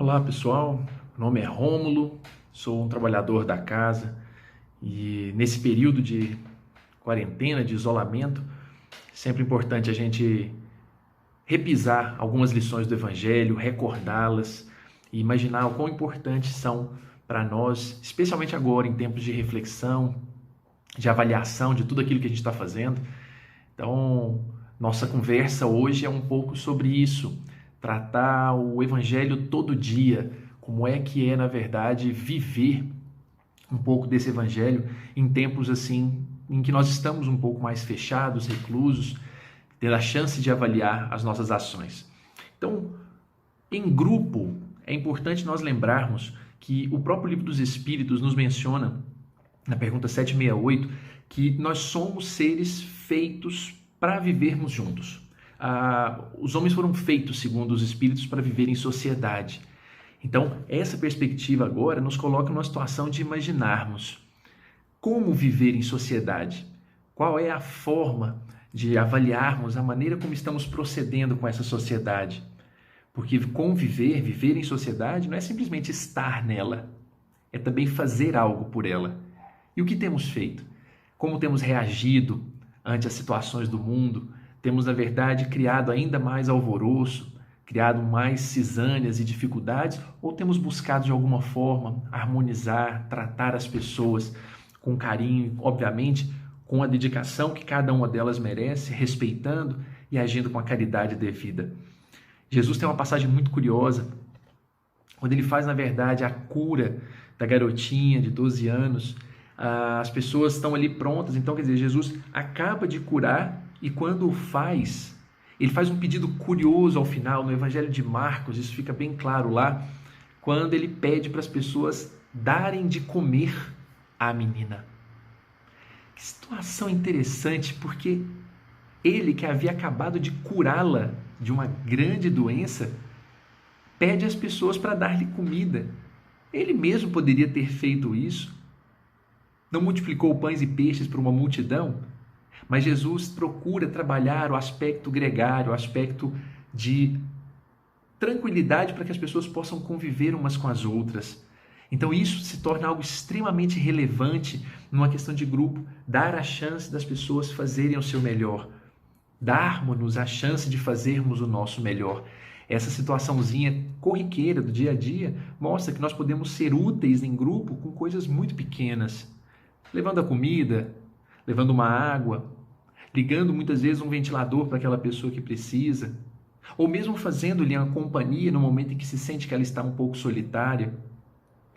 Olá pessoal, meu nome é Rômulo, sou um trabalhador da casa e nesse período de quarentena, de isolamento, é sempre importante a gente repisar algumas lições do Evangelho, recordá-las e imaginar o quão importantes são para nós, especialmente agora em tempos de reflexão, de avaliação de tudo aquilo que a gente está fazendo. Então, nossa conversa hoje é um pouco sobre isso, tratar o Evangelho todo dia, como é que é, na verdade, viver um pouco desse Evangelho em tempos assim, em que nós estamos um pouco mais fechados, reclusos, ter a chance de avaliar as nossas ações. Então, em grupo, é importante nós lembrarmos que o próprio Livro dos Espíritos nos menciona, na pergunta 768, que nós somos seres feitos para vivermos juntos. Os homens foram feitos, segundo os Espíritos, para viver em sociedade. Então, essa perspectiva agora nos coloca numa situação de imaginarmos como viver em sociedade. Qual é a forma de avaliarmos a maneira como estamos procedendo com essa sociedade? Porque conviver, viver em sociedade, não é simplesmente estar nela, é também fazer algo por ela. E o que temos feito? Como temos reagido ante as situações do mundo? Temos, na verdade, criado ainda mais alvoroço, criado mais cisânias e dificuldades, ou temos buscado de alguma forma harmonizar, tratar as pessoas com carinho, obviamente, com a dedicação que cada uma delas merece, respeitando e agindo com a caridade devida? Jesus tem uma passagem muito curiosa, quando ele faz, na verdade, a cura da garotinha de 12 anos. As pessoas estão ali prontas, então, quer dizer, Jesus acaba de curar e quando o faz, ele faz um pedido curioso ao final, no Evangelho de Marcos, isso fica bem claro lá, quando ele pede para as pessoas darem de comer à menina. Que situação interessante, porque ele, que havia acabado de curá-la de uma grande doença, pede às pessoas para dar-lhe comida. Ele mesmo poderia ter feito isso. Não multiplicou pães e peixes para uma multidão, mas Jesus procura trabalhar o aspecto gregário, o aspecto de tranquilidade para que as pessoas possam conviver umas com as outras. Então isso se torna algo extremamente relevante numa questão de grupo, dar a chance das pessoas fazerem o seu melhor, darmos-nos a chance de fazermos o nosso melhor. Essa situaçãozinha corriqueira do dia a dia mostra que nós podemos ser úteis em grupo com coisas muito pequenas, levando a comida, levando uma água, ligando muitas vezes um ventilador para aquela pessoa que precisa, ou mesmo fazendo-lhe uma companhia no momento em que se sente que ela está um pouco solitária.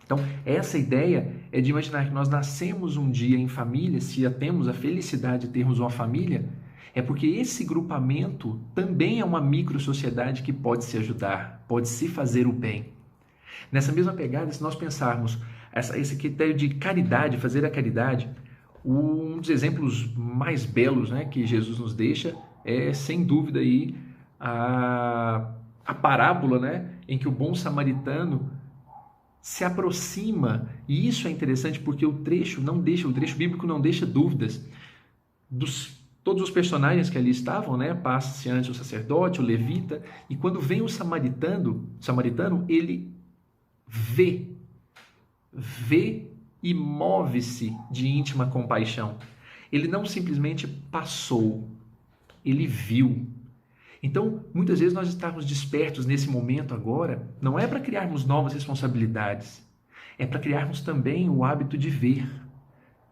Então, essa ideia é de imaginar que nós nascemos um dia em família, se temos a felicidade de termos uma família, é porque esse grupamento também é uma micro-sociedade que pode se ajudar, pode se fazer o bem. Nessa mesma pegada, se nós pensarmos esse critério de caridade, fazer a caridade, um dos exemplos mais belos, né, que Jesus nos deixa é, sem dúvida, aí, a parábola, né, em que o bom samaritano se aproxima, e isso é interessante porque o trecho bíblico não deixa dúvidas. Todos os personagens que ali estavam, né, passa-se antes o sacerdote, o levita, e quando vem o samaritano, ele vê e move-se de íntima compaixão. Ele não simplesmente passou, ele viu. Então, muitas vezes nós estamos despertos nesse momento agora, não é para criarmos novas responsabilidades, é para criarmos também o hábito de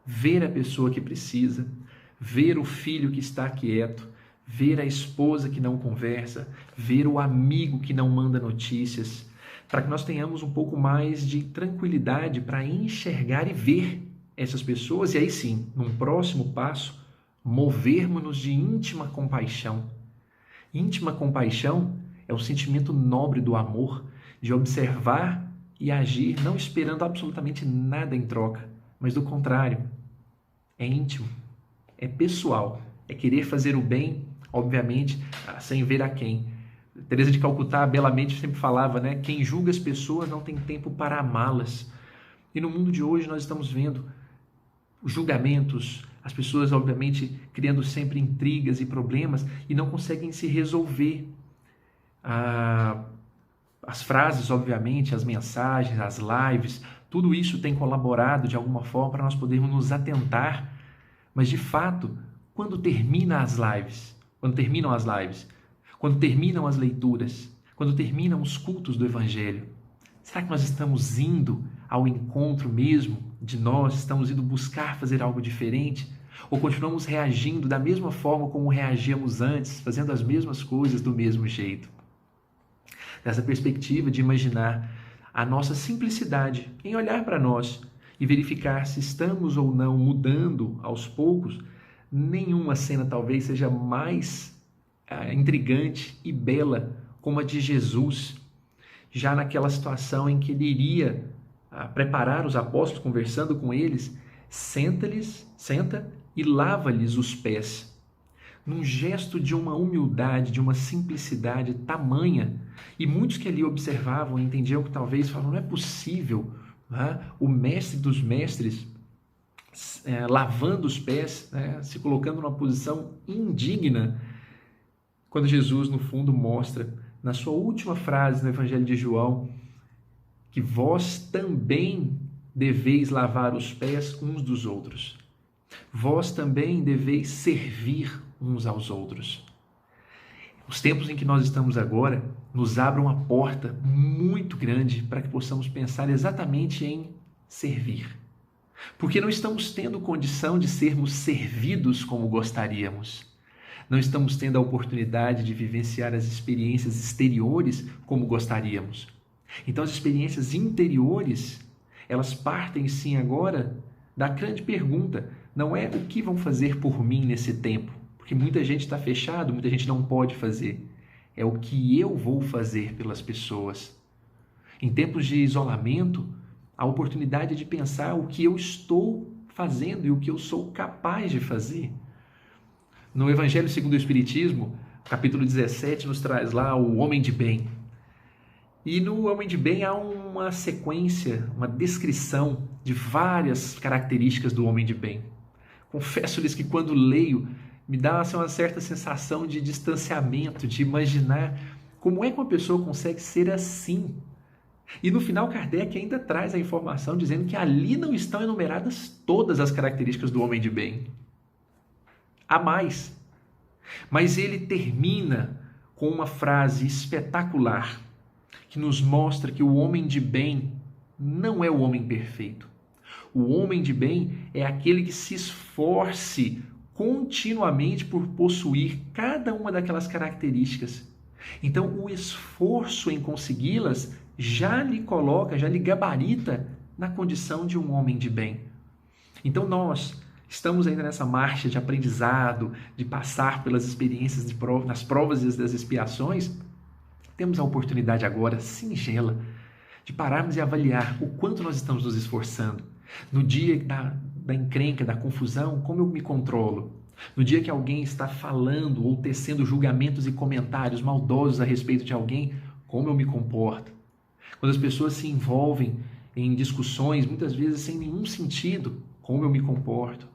ver a pessoa que precisa, ver o filho que está quieto, ver a esposa que não conversa, ver o amigo que não manda notícias, para que nós tenhamos um pouco mais de tranquilidade para enxergar e ver essas pessoas e aí sim, num próximo passo, movermos-nos de íntima compaixão. Íntima compaixão é o sentimento nobre do amor, de observar e agir não esperando absolutamente nada em troca, mas do contrário, é íntimo, é pessoal, é querer fazer o bem, obviamente, sem ver a quem. Teresa de Calcutá belamente sempre falava, né? Quem julga as pessoas não tem tempo para amá-las. E no mundo de hoje nós estamos vendo julgamentos, as pessoas obviamente criando sempre intrigas e problemas e não conseguem se resolver. As frases, obviamente, as mensagens, as lives, tudo isso tem colaborado de alguma forma para nós podermos nos atentar. Mas, de fato, quando terminam as lives, quando terminam as leituras, quando terminam os cultos do Evangelho, será que nós estamos indo ao encontro mesmo de nós? Estamos indo buscar fazer algo diferente? Ou continuamos reagindo da mesma forma como reagíamos antes, fazendo as mesmas coisas do mesmo jeito? Nessa perspectiva de imaginar a nossa simplicidade em olhar para nós e verificar se estamos ou não mudando aos poucos, nenhuma cena talvez seja mais intrigante e bela como a de Jesus, já naquela situação em que ele iria preparar os apóstolos, conversando com eles, senta e lava-lhes os pés. Num gesto de uma humildade, de uma simplicidade tamanha, e muitos que ali observavam entendiam que talvez falavam, não é possível, o mestre dos mestres lavando os pés, se colocando numa posição indigna, quando Jesus, no fundo, mostra, na sua última frase no Evangelho de João, que vós também deveis lavar os pés uns dos outros. Vós também deveis servir uns aos outros. Os tempos em que nós estamos agora nos abrem uma porta muito grande para que possamos pensar exatamente em servir. Porque não estamos tendo condição de sermos servidos como gostaríamos. Não estamos tendo a oportunidade de vivenciar as experiências exteriores como gostaríamos. Então, as experiências interiores, elas partem sim agora da grande pergunta, não é o que vão fazer por mim nesse tempo, porque muita gente está fechado, muita gente não pode fazer. É o que eu vou fazer pelas pessoas. Em tempos de isolamento, a oportunidade de pensar o que eu estou fazendo e o que eu sou capaz de fazer. No Evangelho segundo o Espiritismo, capítulo 17, nos traz lá o homem de bem. E no homem de bem há uma sequência, uma descrição de várias características do homem de bem. Confesso-lhes que quando leio, me dá uma certa sensação de distanciamento, de imaginar como é que uma pessoa consegue ser assim. E no final, Kardec ainda traz a informação dizendo que ali não estão enumeradas todas as características do homem de bem. Há mais. Mas ele termina com uma frase espetacular que nos mostra que o homem de bem não é o homem perfeito. O homem de bem é aquele que se esforce continuamente por possuir cada uma daquelas características. Então, o esforço em consegui-las já lhe coloca, já lhe gabarita na condição de um homem de bem. Então, nós estamos ainda nessa marcha de aprendizado, de passar pelas experiências, nas provas e das expiações. Temos a oportunidade agora, singela, de pararmos e avaliar o quanto nós estamos nos esforçando. No dia da encrenca, da confusão, como eu me controlo? No dia que alguém está falando ou tecendo julgamentos e comentários maldosos a respeito de alguém, como eu me comporto? Quando as pessoas se envolvem em discussões, muitas vezes sem nenhum sentido, como eu me comporto?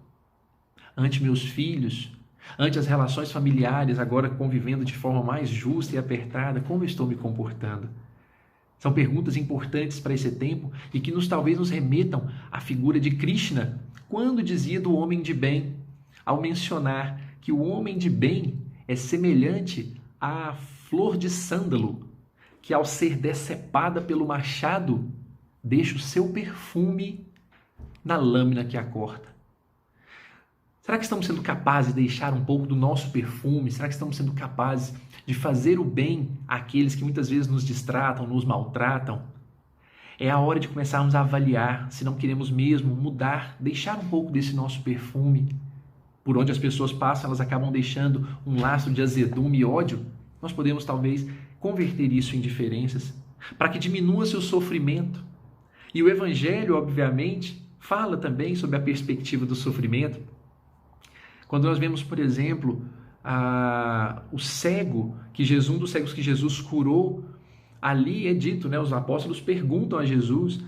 Ante meus filhos, ante as relações familiares, agora convivendo de forma mais justa e apertada, como eu estou me comportando? São perguntas importantes para esse tempo e que talvez nos remetam à figura de Krishna, quando dizia do homem de bem, ao mencionar que o homem de bem é semelhante à flor de sândalo, que ao ser decepada pelo machado, deixa o seu perfume na lâmina que a corta. Será que estamos sendo capazes de deixar um pouco do nosso perfume? Será que estamos sendo capazes de fazer o bem àqueles que muitas vezes nos distratam, nos maltratam? É a hora de começarmos a avaliar se não queremos mesmo mudar, deixar um pouco desse nosso perfume. Por onde as pessoas passam, elas acabam deixando um lastro de azedume e ódio. Nós podemos talvez converter isso em diferenças, para que diminua seu sofrimento. E o Evangelho, obviamente, fala também sobre a perspectiva do sofrimento. Quando nós vemos, por exemplo, o cego, um dos cegos que Jesus curou, ali é dito, os apóstolos perguntam a Jesus,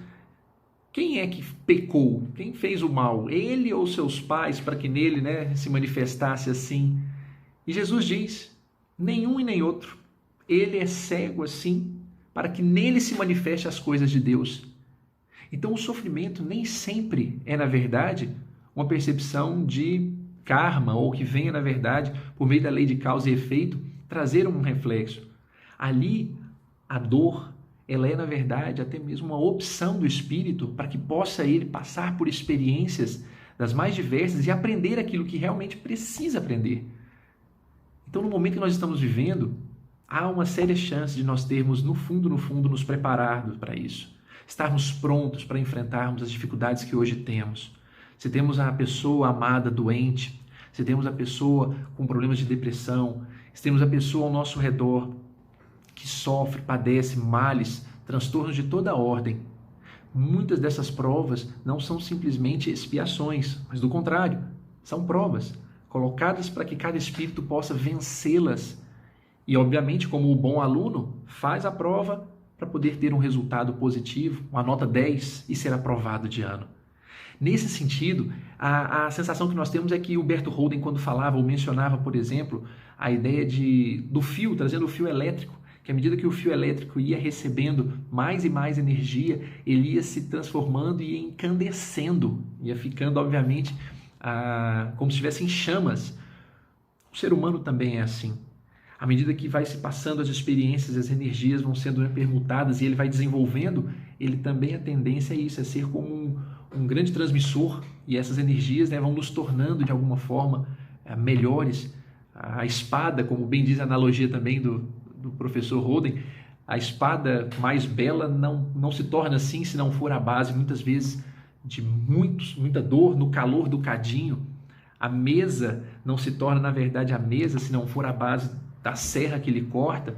quem é que pecou? Quem fez o mal? Ele ou seus pais, para que nele se manifestasse assim? E Jesus diz, nenhum e nem outro. Ele é cego assim, para que nele se manifeste as coisas de Deus. Então o sofrimento nem sempre é, na verdade, uma percepção de karma, ou que venha, na verdade, por meio da lei de causa e efeito, trazer um reflexo. Ali, a dor, ela é, na verdade, até mesmo uma opção do espírito para que possa ele passar por experiências das mais diversas e aprender aquilo que realmente precisa aprender. Então, no momento que nós estamos vivendo, há uma séria chance de nós termos, no fundo, nos preparado para isso. Estarmos prontos para enfrentarmos as dificuldades que hoje temos. Se temos a pessoa amada doente, se temos a pessoa com problemas de depressão, se temos a pessoa ao nosso redor que sofre, padece males, transtornos de toda ordem, muitas dessas provas não são simplesmente expiações, mas do contrário, são provas colocadas para que cada espírito possa vencê-las. E, obviamente, como o bom aluno, faz a prova para poder ter um resultado positivo, uma nota 10 e ser aprovado de ano. Nesse sentido, a sensação que nós temos é que o Berto Holden, quando falava ou mencionava, por exemplo, a ideia do fio, trazendo o fio elétrico, que à medida que o fio elétrico ia recebendo mais e mais energia, ele ia se transformando e ia incandescendo, ia ficando, obviamente, como se estivesse em chamas. O ser humano também é assim. À medida que vai se passando as experiências, as energias vão sendo permutadas e ele vai desenvolvendo, ele também, a tendência é isso, é ser como um grande transmissor, e essas energias, né, vão nos tornando de alguma forma melhores. A espada, como bem diz a analogia também do professor Holden, a espada mais bela não se torna assim se não for a base, muitas vezes, de muita dor no calor do cadinho. A mesa não se torna, na verdade, a mesa se não for a base da serra que ele corta.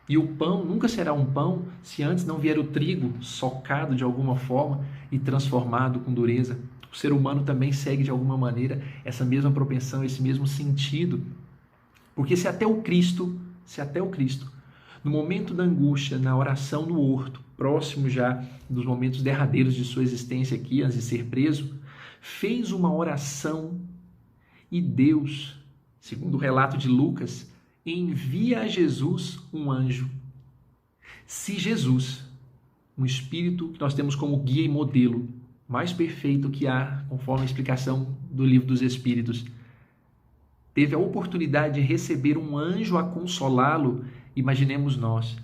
E o pão nunca será um pão se antes não vier o trigo socado de alguma forma e transformado com dureza. O ser humano também segue de alguma maneira essa mesma propensão, esse mesmo sentido. Porque se até o Cristo, no momento da angústia, na oração no horto, próximo já dos momentos derradeiros de sua existência aqui, antes de ser preso, fez uma oração e Deus, segundo o relato de Lucas, envia a Jesus um anjo. Se Jesus, um espírito que nós temos como guia e modelo mais perfeito que há, conforme a explicação do Livro dos Espíritos, teve a oportunidade de receber um anjo a consolá-lo, imaginemos nós,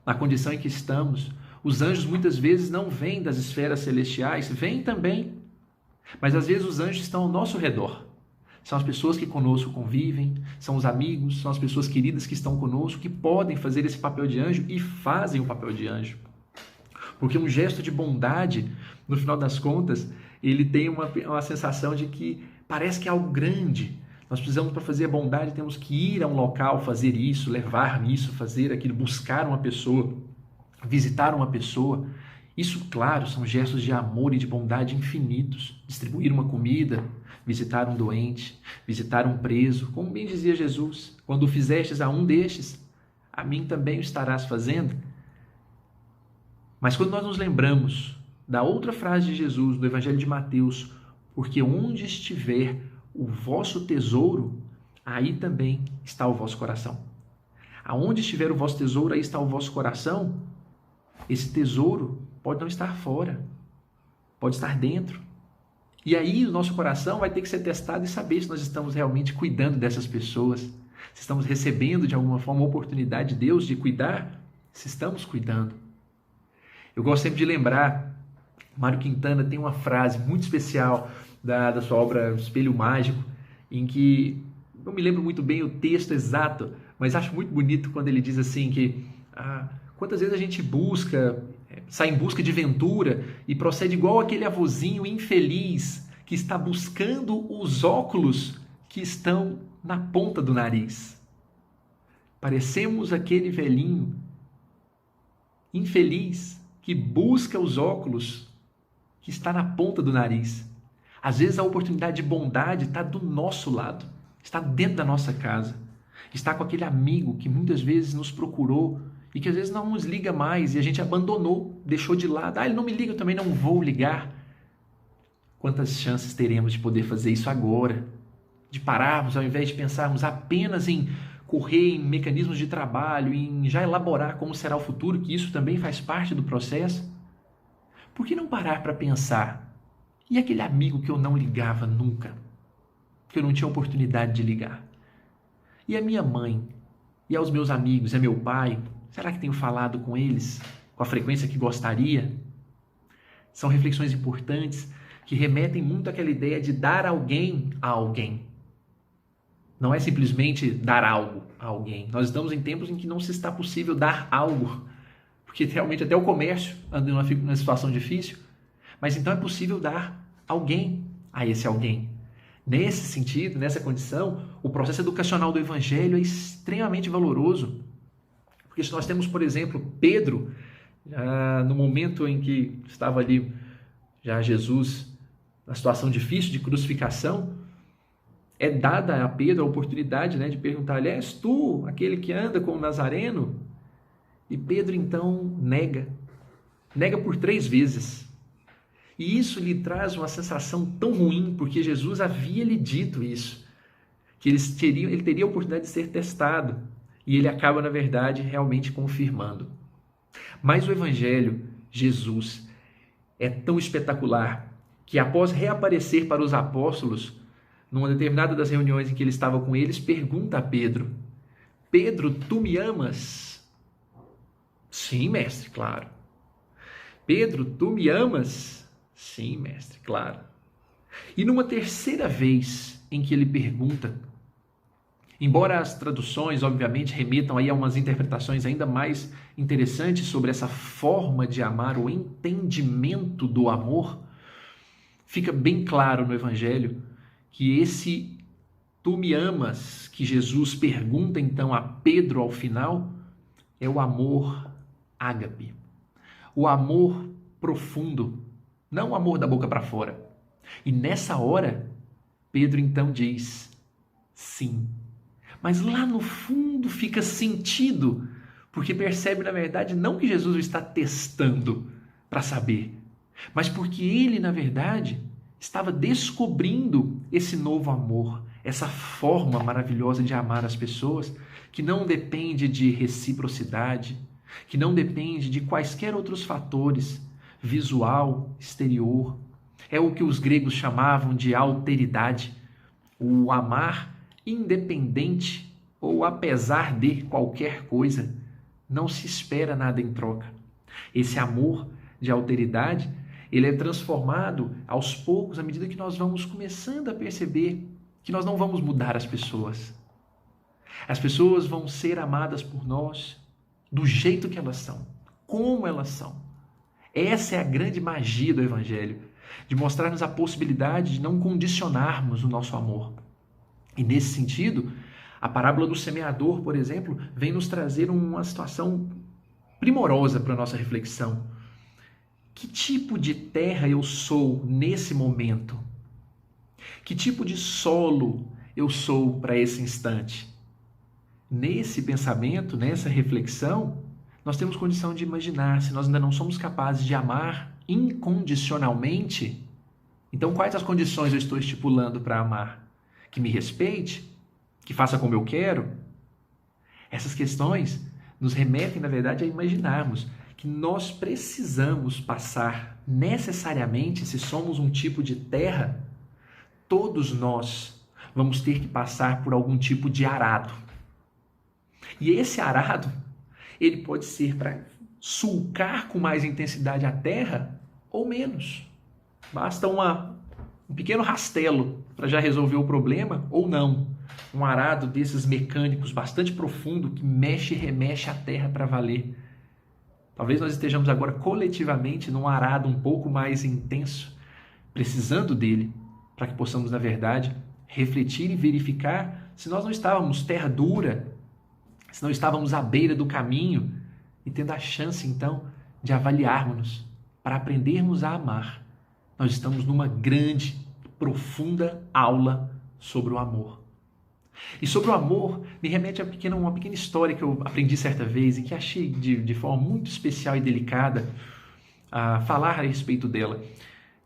na condição em que estamos. Os anjos muitas vezes não vêm das esferas celestiais, vêm também, mas às vezes os anjos estão ao nosso redor. São as pessoas que conosco convivem, são os amigos, são as pessoas queridas que estão conosco, que podem fazer esse papel de anjo e fazem o papel de anjo. Porque um gesto de bondade, no final das contas, ele tem uma sensação de que parece que é algo grande. Nós precisamos, para fazer a bondade, temos que ir a um local, fazer isso, levar isso, fazer aquilo, buscar uma pessoa, visitar uma pessoa. Isso, claro, são gestos de amor e de bondade infinitos. Distribuir uma comida, visitar um doente, visitar um preso. Como bem dizia Jesus, quando o fizestes a um destes, a mim também o estarás fazendo. Mas quando nós nos lembramos da outra frase de Jesus, do Evangelho de Mateus, porque onde estiver o vosso tesouro, aí também está o vosso coração. Aonde estiver o vosso tesouro, aí está o vosso coração. Esse tesouro pode não estar fora, pode estar dentro. E aí o nosso coração vai ter que ser testado e saber se nós estamos realmente cuidando dessas pessoas, se estamos recebendo de alguma forma a oportunidade de Deus de cuidar, se estamos cuidando. Eu gosto sempre de lembrar, Mário Quintana tem uma frase muito especial da sua obra Espelho Mágico, em que, não me lembro muito bem o texto exato, mas acho muito bonito quando ele diz assim que quantas vezes a gente sai em busca de ventura e procede igual aquele avôzinho infeliz que está buscando os óculos que estão na ponta do nariz. Parecemos aquele velhinho infeliz que busca os óculos que está na ponta do nariz. Às vezes a oportunidade de bondade está do nosso lado, está dentro da nossa casa, está com aquele amigo que muitas vezes nos procurou e que às vezes não nos liga mais e a gente abandonou, deixou de lado. Ele não me liga, eu também não vou ligar. Quantas chances teremos de poder fazer isso agora? De pararmos, ao invés de pensarmos apenas em correr em mecanismos de trabalho, em já elaborar como será o futuro, que isso também faz parte do processo, por que não parar para pensar, e aquele amigo que eu não ligava nunca, que eu não tinha oportunidade de ligar? E a minha mãe? E aos meus amigos? E a meu pai? Será que tenho falado com eles com a frequência que gostaria? São reflexões importantes que remetem muito àquela ideia de dar alguém a alguém. Não é simplesmente dar algo a alguém. Nós estamos em tempos em que não se está possível dar algo, porque realmente até o comércio anda numa situação difícil, mas então é possível dar alguém a esse alguém. Nesse sentido, nessa condição, o processo educacional do Evangelho é extremamente valoroso, porque se nós temos, por exemplo, Pedro, no momento em que estava ali já Jesus na situação difícil de crucificação, é dada a Pedro a oportunidade, de perguntar: és tu aquele que anda com o Nazareno? E Pedro então nega por 3 vezes. E isso lhe traz uma sensação tão ruim, porque Jesus havia lhe dito isso, que ele teria a oportunidade de ser testado, e ele acaba, na verdade, realmente confirmando. Mas o Evangelho, Jesus, é tão espetacular que, após reaparecer para os apóstolos, numa determinada das reuniões em que ele estava com eles, pergunta a Pedro: Pedro, tu me amas? Sim, mestre, claro. Pedro, tu me amas? Sim, mestre, claro. E numa terceira vez em que ele pergunta, embora as traduções, obviamente, remetam aí a umas interpretações ainda mais interessantes sobre essa forma de amar, o entendimento do amor, fica bem claro no Evangelho que esse tu me amas, que Jesus pergunta então a Pedro ao final, é o amor ágape, o amor profundo, não o amor da boca para fora. E nessa hora, Pedro então diz sim. Mas lá no fundo fica sentido, porque percebe, na verdade, não que Jesus o está testando para saber, mas porque ele, na verdade, estava descobrindo esse novo amor, essa forma maravilhosa de amar as pessoas, que não depende de reciprocidade, que não depende de quaisquer outros fatores, visual, exterior. É o que os gregos chamavam de alteridade, o amar independente ou apesar de qualquer coisa, não se espera nada em troca. Esse amor de alteridade, ele é transformado aos poucos à medida que nós vamos começando a perceber que nós não vamos mudar as pessoas. As pessoas vão ser amadas por nós do jeito que elas são, como elas são. Essa é a grande magia do Evangelho, de mostrar-nos a possibilidade de não condicionarmos o nosso amor. E nesse sentido, a parábola do semeador, por exemplo, vem nos trazer uma situação primorosa para a nossa reflexão. Que tipo de terra eu sou nesse momento? Que tipo de solo eu sou para esse instante? Nesse pensamento, nessa reflexão, nós temos condição de imaginar, se nós ainda não somos capazes de amar incondicionalmente, então quais as condições eu estou estipulando para amar? Que me respeite? Que faça como eu quero? Essas questões nos remetem, na verdade, a imaginarmos que nós precisamos passar necessariamente, se somos um tipo de terra, todos nós vamos ter que passar por algum tipo de arado. E esse arado, ele pode ser para sulcar com mais intensidade a terra ou menos. Basta um pequeno rastelo para já resolver o problema ou não. Um arado desses mecânicos bastante profundo que mexe e remexe a terra para valer. Talvez nós estejamos agora coletivamente num arado um pouco mais intenso, precisando dele, para que possamos, na verdade, refletir e verificar se nós não estávamos terra dura, se não estávamos à beira do caminho e tendo a chance, então, de avaliarmos-nos para aprendermos a amar. Nós estamos numa grande, profunda aula sobre o amor. E sobre o amor, me remete a uma pequena história que eu aprendi certa vez e que achei de forma muito especial e delicada a falar a respeito dela.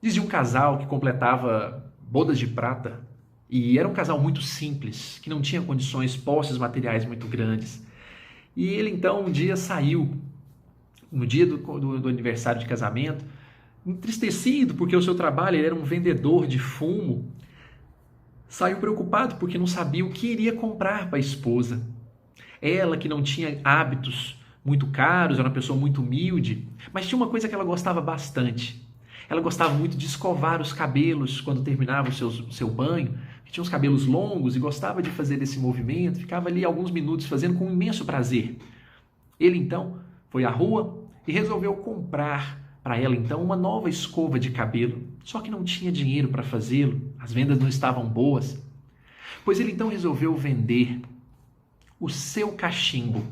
Dizia um casal que completava bodas de prata E era um casal muito simples, que não tinha condições, posses materiais muito grandes. E ele então um dia saiu, no dia do aniversário de casamento, entristecido porque o seu trabalho, ele era um vendedor de fumo, saiu preocupado porque não sabia o que iria comprar para a esposa. Ela que não tinha hábitos muito caros, era uma pessoa muito humilde, mas tinha uma coisa que ela gostava bastante. Ela gostava muito de escovar os cabelos quando terminava o seu banho, que tinha os cabelos longos e gostava de fazer esse movimento, ficava ali alguns minutos fazendo com imenso prazer. Ele então foi à rua e resolveu comprar para ela então uma nova escova de cabelo, só que não tinha dinheiro para fazê-lo, as vendas não estavam boas. Pois ele então resolveu vender o seu cachimbo,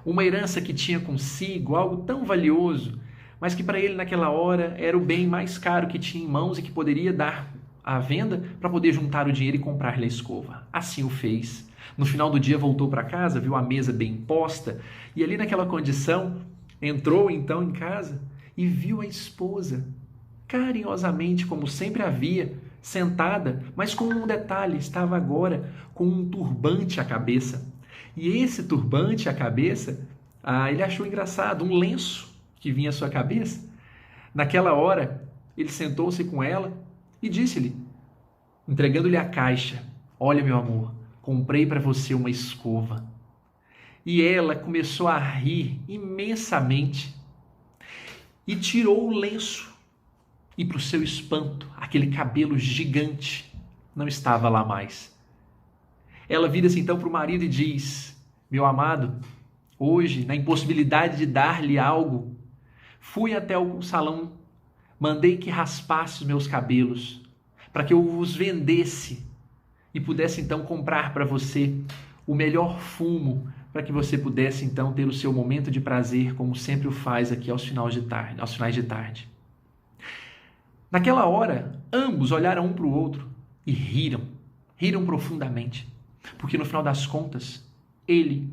uma herança que tinha consigo, algo tão valioso, mas que para ele naquela hora era o bem mais caro que tinha em mãos e que poderia dar à venda para poder juntar o dinheiro e comprar-lhe a escova. Assim o fez. No final do dia voltou para casa, viu a mesa bem posta e ali naquela condição entrou então em casa e viu a esposa carinhosamente, como sempre havia, sentada, mas com um detalhe, estava agora com um turbante à cabeça. E esse turbante à cabeça, ele achou engraçado, um lenço que vinha à sua cabeça. Naquela hora, ele sentou-se com ela e disse-lhe, entregando-lhe a caixa, olha meu amor, comprei para você uma escova. E ela começou a rir imensamente e tirou o lenço. E para o seu espanto, aquele cabelo gigante não estava lá mais. Ela vira-se então para o marido e diz, meu amado, hoje, na impossibilidade de dar-lhe algo, fui até o salão, mandei que raspasse os meus cabelos, para que eu os vendesse e pudesse então comprar para você o melhor fumo, para que você pudesse então ter o seu momento de prazer, como sempre o faz aqui aos finais de tarde. Naquela hora, ambos olharam um para o outro e riram profundamente, porque no final das contas, ele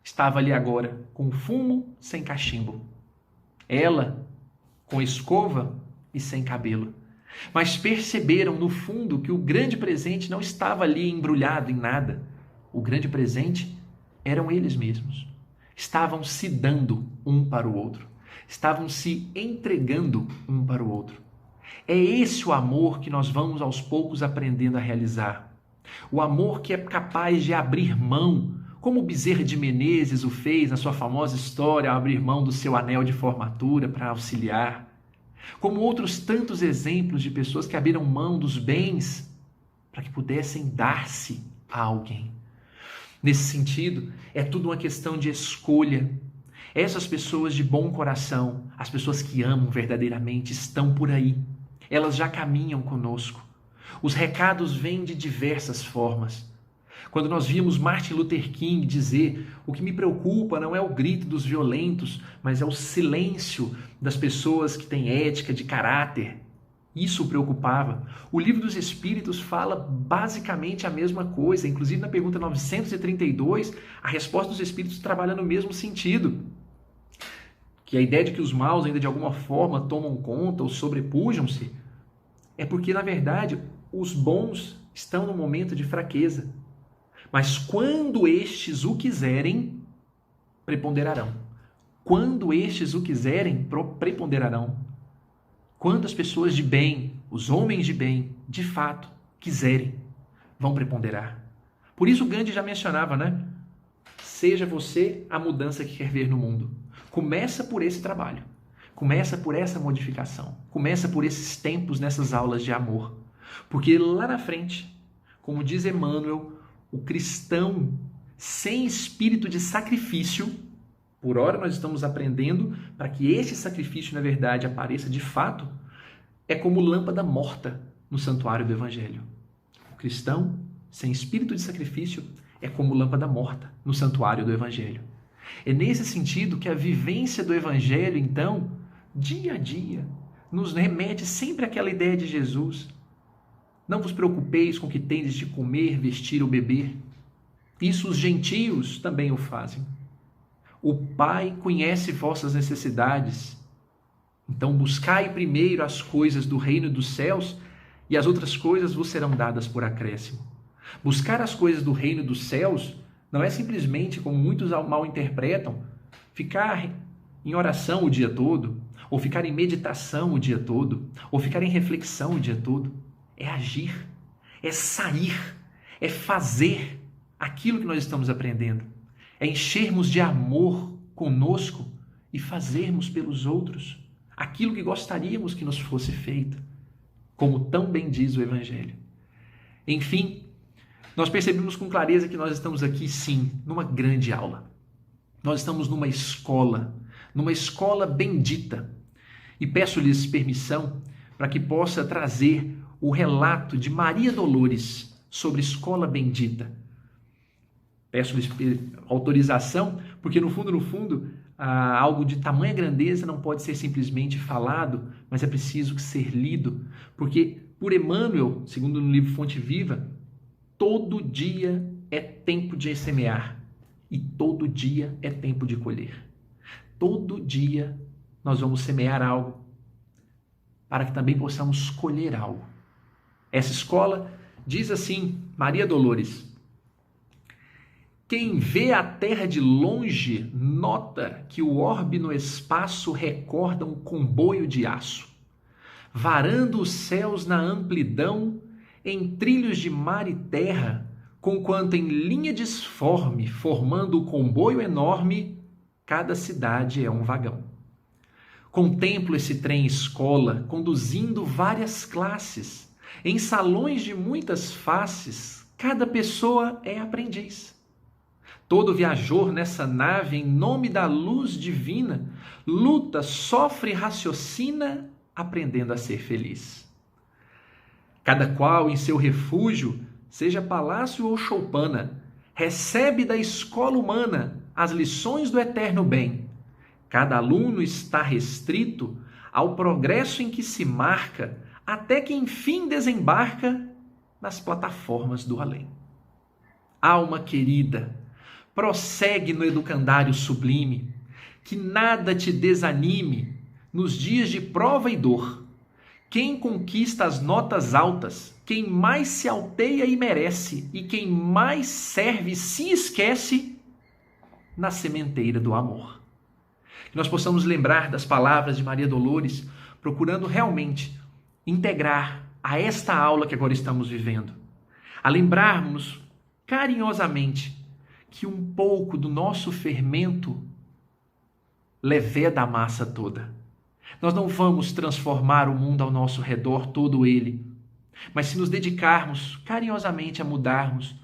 estava ali agora com fumo sem cachimbo, ela com escova e sem cabelo. Mas perceberam no fundo que o grande presente não estava ali embrulhado em nada. O grande presente eram eles mesmos. Estavam se dando um para o outro. Estavam se entregando um para o outro. É esse o amor que nós vamos aos poucos aprendendo a realizar. O amor que é capaz de abrir mão, como Bezerra de Menezes o fez na sua famosa história, ao abrir mão do seu anel de formatura para auxiliar. Como outros tantos exemplos de pessoas que abriram mão dos bens para que pudessem dar-se a alguém. Nesse sentido, é tudo uma questão de escolha. Essas pessoas de bom coração, as pessoas que amam verdadeiramente, estão por aí. Elas já caminham conosco. Os recados vêm de diversas formas. Quando nós vimos Martin Luther King dizer, o que me preocupa não é o grito dos violentos, mas é o silêncio das pessoas que têm ética, de caráter. Isso o preocupava. O Livro dos Espíritos fala basicamente a mesma coisa. Inclusive na pergunta 932, a resposta dos Espíritos trabalha no mesmo sentido. Que a ideia de que os maus ainda de alguma forma tomam conta ou sobrepujam-se, é porque na verdade os bons estão no momento de fraqueza. Mas quando estes o quiserem, preponderarão. Quando estes o quiserem, preponderarão. Quando as pessoas de bem, os homens de bem, de fato, quiserem, vão preponderar. Por isso Gandhi já mencionava, né? Seja você a mudança que quer ver no mundo. Começa por esse trabalho. Começa por essa modificação. Começa por esses tempos nessas aulas de amor. Porque lá na frente, como diz Emmanuel, o cristão sem espírito de sacrifício, por hora nós estamos aprendendo para que esse sacrifício, na verdade, apareça de fato, é como lâmpada morta no santuário do Evangelho. O cristão sem espírito de sacrifício é como lâmpada morta no santuário do Evangelho. É nesse sentido que a vivência do Evangelho, então, dia a dia, nos remete sempre àquela ideia de Jesus. Não vos preocupeis com o que tendes de comer, vestir ou beber. Isso os gentios também o fazem. O Pai conhece vossas necessidades. Então buscai primeiro as coisas do reino dos céus e as outras coisas vos serão dadas por acréscimo. Buscar as coisas do reino dos céus não é simplesmente, como muitos mal interpretam, ficar em oração o dia todo, ou ficar em meditação o dia todo, ou ficar em reflexão o dia todo. É agir, é sair, é fazer aquilo que nós estamos aprendendo. É enchermos de amor conosco e fazermos pelos outros aquilo que gostaríamos que nos fosse feito, como tão bem diz o Evangelho. Enfim, nós percebemos com clareza que nós estamos aqui, sim, numa grande aula. Nós estamos numa escola bendita. E peço-lhes permissão para que possa trazer o relato de Maria Dolores sobre escola bendita. Peço-lhes autorização, porque no fundo, algo de tamanha grandeza não pode ser simplesmente falado, mas é preciso ser lido, porque por Emmanuel, segundo no livro Fonte Viva, todo dia é tempo de semear e todo dia é tempo de colher. Todo dia nós vamos semear algo para que também possamos colher algo. Essa escola diz assim, Maria Dolores: quem vê a terra de longe nota que o orbe no espaço recorda um comboio de aço, varando os céus na amplidão, em trilhos de mar e terra, conquanto em linha disforme, formando o comboio enorme, cada cidade é um vagão. Contemplo esse trem-escola, conduzindo várias classes, em salões de muitas faces, cada pessoa é aprendiz. Todo viajor nessa nave, em nome da luz divina, luta, sofre e raciocina, aprendendo a ser feliz. Cada qual em seu refúgio, seja palácio ou choupana, recebe da escola humana as lições do eterno bem. Cada aluno está restrito ao progresso em que se marca, até que enfim desembarca nas plataformas do além. Alma querida, prossegue no educandário sublime, que nada te desanime nos dias de prova e dor. Quem conquista as notas altas, quem mais se alteia e merece, e quem mais serve se esquece na sementeira do amor. Que nós possamos lembrar das palavras de Maria Dolores, procurando realmente integrar a esta aula que agora estamos vivendo, a lembrarmos carinhosamente que um pouco do nosso fermento leveda a massa toda. Nós não vamos transformar o mundo ao nosso redor, todo ele, mas se nos dedicarmos carinhosamente a mudarmos,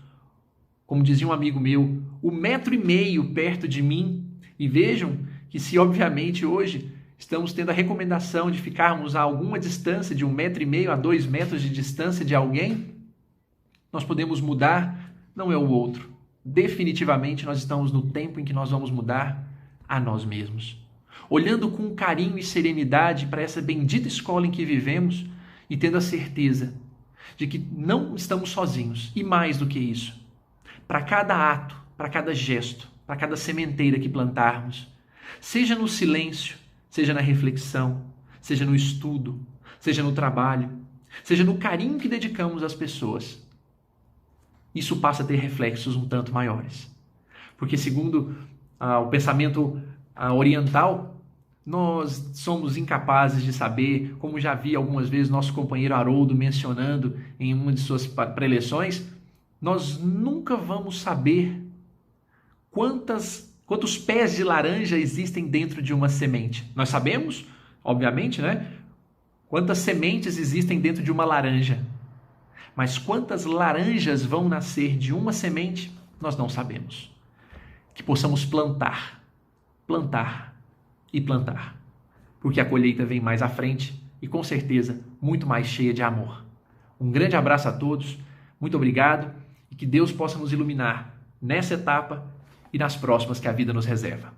como dizia um amigo meu, 1,5 metro perto de mim, e vejam que se obviamente hoje estamos tendo a recomendação de ficarmos a alguma distância de 1,5 metro a 2 metros de distância de alguém, nós podemos mudar, não é o outro. Definitivamente nós estamos no tempo em que nós vamos mudar a nós mesmos. Olhando com carinho e serenidade para essa bendita escola em que vivemos e tendo a certeza de que não estamos sozinhos. E mais do que isso, para cada ato, para cada gesto, para cada sementeira que plantarmos, seja no silêncio, seja na reflexão, seja no estudo, seja no trabalho, seja no carinho que dedicamos às pessoas, isso passa a ter reflexos um tanto maiores. Porque segundo o pensamento oriental, nós somos incapazes de saber, como já vi algumas vezes nosso companheiro Haroldo mencionando em uma de suas preleções, nós nunca vamos saber quantos pés de laranja existem dentro de uma semente. Nós sabemos, obviamente, né? Quantas sementes existem dentro de uma laranja. Mas quantas laranjas vão nascer de uma semente, nós não sabemos. Que possamos plantar e plantar. Porque a colheita vem mais à frente e, com certeza, muito mais cheia de amor. Um grande abraço a todos, muito obrigado e que Deus possa nos iluminar nessa etapa e nas próximas que a vida nos reserva.